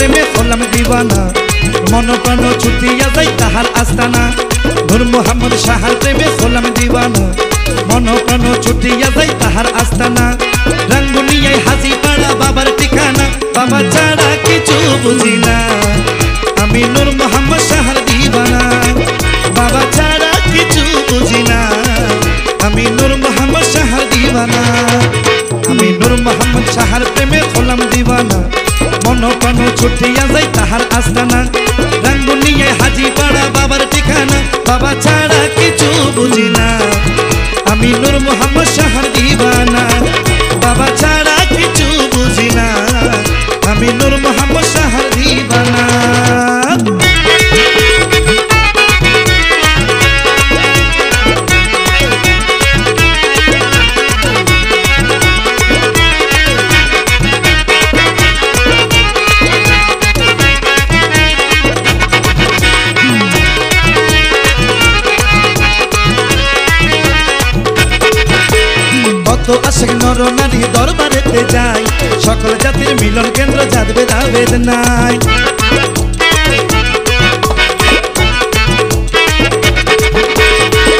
প্রেমে হলাম দিওয়ানা মন প্রাণ ছুটিয়া যাই তাহার আস্তানা নূর মোহাম্মদ সাহার প্রেমে হলাম দিওয়ানা মন প্রাণ ছুটিয়া যাই তাহার আস্তানা রাঙ্গুনিয়ায় হাজিপাড়া বাবার ঠিকানা বাবা ছাড়া কিছু বুঝি না আমি নূর মোহাম্মদ সাহার দিওয়ানা বাবা ছাড়া কিছু বুঝি না আমি নূর মোহাম্মদ সাহার দিওয়ানা আমি নূর মোহাম্মদ সাহার প্রেমে হলাম দিওয়ানা মন প্রাণ ছুটিয়া যাই তাহার আস্তানা রাঙ্গুনিয়ায় হাজিপাড়া বাবার ঠিকানা বাবা ছাড়া কিছু বুঝি না আমি নূর মোহাম্মদ সাহার দিওয়ানা বাবা ছাড়া কিছু বুঝি না আমি নূর মোহাম্মদ সাহার দিওয়ানা আশেক নর নারী দরবারেতে যাই সকল জাতির মিলন কেন্দ্র জাত ভেদাভেদ নাই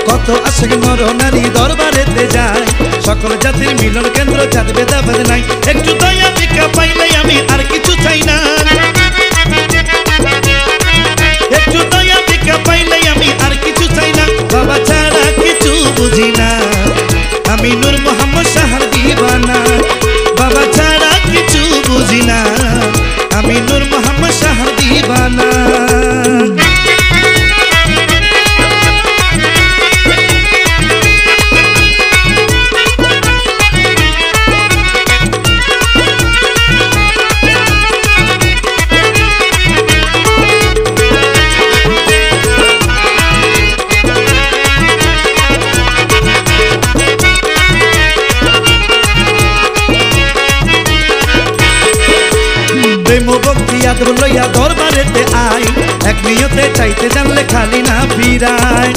কত আশেক নর নারী দরবারেতে যাই সকল জাতির মিলন কেন্দ্র জাত ভেদাভেদ নাই একটু দয়া ভিক্ষা পাইলে আমি আর কিছু চাই না একটু দয়া ভিক্ষা পাইলে আমি আর কিছু চাই না বাবা ছাড়া কিছু বুঝি না আমি নূর মোহাম্মদ সাহার দিওয়ানা বাবা ছাড়া কিছু বুঝি না আমি নূর মোহাম্মদ সাহার দিওয়ানা প্রেম ভক্তি আদর লইয়া দরবারেতে আই এক নিয়তে চাইতে জানলে খালি না ফিরায়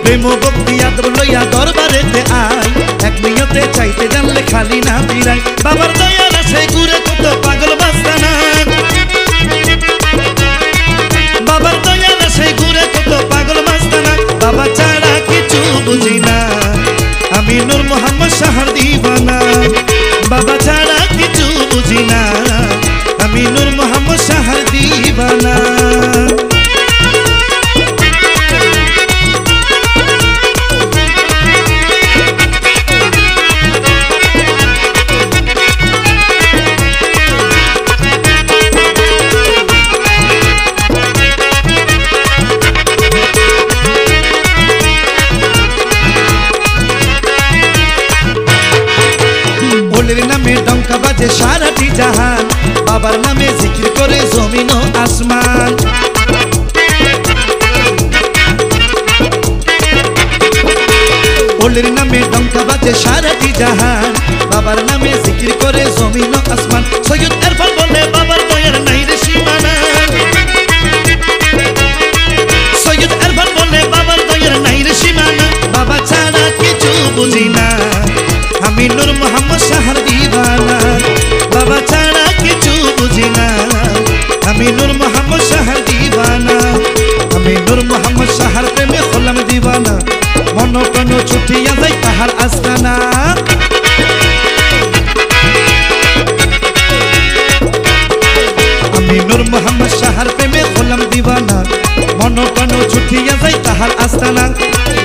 প্রেম ভক্তি আদর লইয়া দরবারেতে আই এক নিয়তে চাইতে জানলে খালি না ফিরায় বাবার দয়া রাশে ঘুরে কত পাগল বাস্তানা বাবার দয়া রাশে ঘুরে কত পাগল বাস্তানা বাবা ছাড়া কিছু বুঝি না আমি নূর মোহাম্মদ সাহার দিওয়ানা বাবা ছাড়া কিছু বুঝি না আমি নূর মোহাম্মদ সাহার দিওয়ানা নামে ডঙ্কা বাজে সারাটি জাহান বাবার নামে জিকির করে জমিন ও আসমান ওলের নামে ডঙ্কা বাজে সারাটি জাহান বাবার নামে জিকির করে জমিন ও আসমান সৈয়দ ইরফান বলে বাবার দয়ার নাই রে সীমানা সৈয়দ ইরফান বলে বাবার দয়ার নাই রে সীমানা বাবা ছাড়া কিছু বুঝি না আমি নূর মোহাম্মদ সাহার দিওয়ানা বাবা ছাড়া কিছু বুঝি না আমি নূর মোহাম্মদ সাহার দিওয়ানা আমি নূর মোহাম্মদ সাহার প্রেমে হলাম দিওয়ানা মন প্রাণ ছুটিয়া যাই তাহার আস্তানা আমি নূর মোহাম্মদ সাহার প্রেমে হলাম দিওয়ানা মন প্রাণ ছুটিয়া যাই তাহার আস্তানা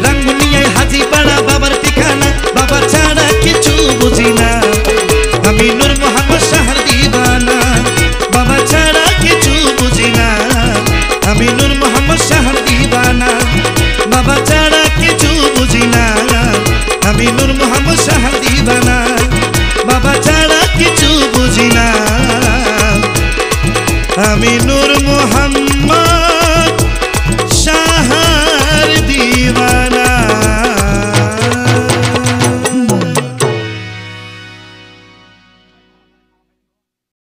রাঙ্গুনিয়ায় হাজিপাড়া